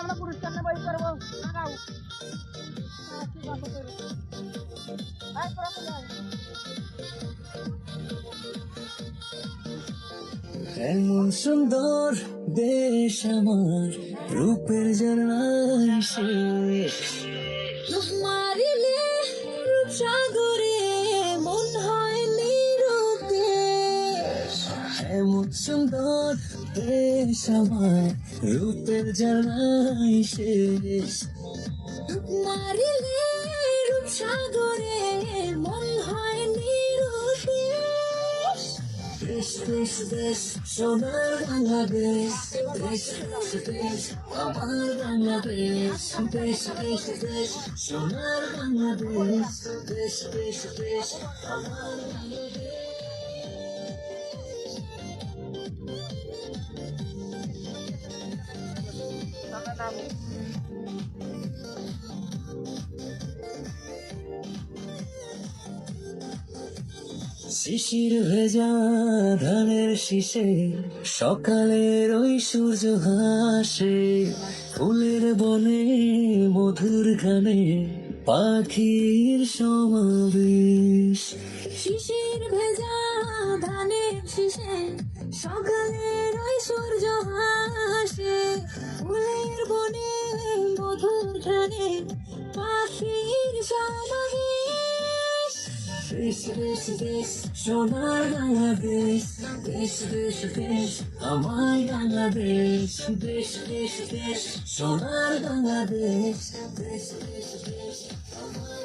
আমরা পুরস্কার নেবো এই করবো লাগাও এমন সুন্দর দেশ আমার, রূপের ঝর্ণায় শেষ। মারিলে রূপসাগরে মন হয় নিরুদ্দেশ। এমন সুন্দর দেশ আমার, রূপের ঝর্ণায় শেষ। মারিলে রূপসাগরে মন হয় নিরুদ্দেশ। দেশ দেশ দেশ সোনার বাংলাদেশ, দেশ দেশ দেশ আমার বাংলাদেশ। দেশ দেশ দেশ সোনার বাংলাদেশ, দেশ দেশ দেশ আমার বাংলাদেশ। শিশির ভেজা ধানের শীষে সকালের ওই সূর্য হাসে। ফুলের বনে মধুর গানে পাখির সমাবেশ। শিশির ভেজা ধানের শীষে সকালের ওই সূর্য হাসে। ফুলের বনে মধুর গানে পাখির সমাবেশ। দেশ দেশ দেশ সোনার বাংলাদেশ, দেশ দেশ দেশ আমার বাংলাদেশ। দেশ দেশ দেশ সোনার বাংলাদেশ, দেশ দেশ দেশ আমার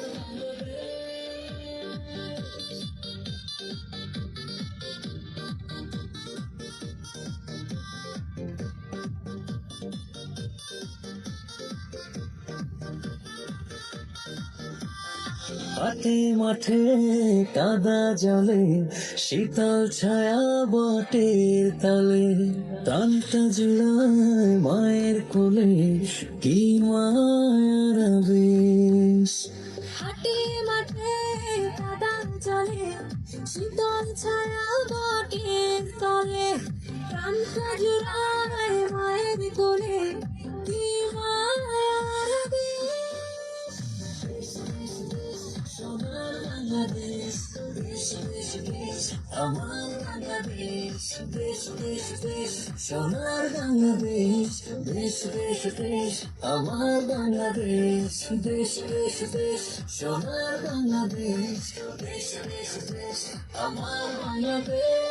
হাটে মাঠে কাদা জলে শীতল ছায়া বটের তালে। প্রাণটা জুড়ায় মায়ের কোলে, কি মায়ার আবেশ। হাটে মাঠে কাদা জলে শীতল ছায়া বটের তলে। প্রাণটা জুড়ায় মায়ের কোলে, কি মায়ার আবেশ। সোনার বাংলাদেশ, দেশ দেশ দেশ আমার বাংলাদেশ। দেশ দেশ দেশ সোনার বাংলাদেশ, দেশ দেশ দেশ আমার বাংলাদেশ। দেশ দেশ দেশ সোনার বাংলাদেশ, দেশ দেশ দেশ আমার বাংলাদেশ।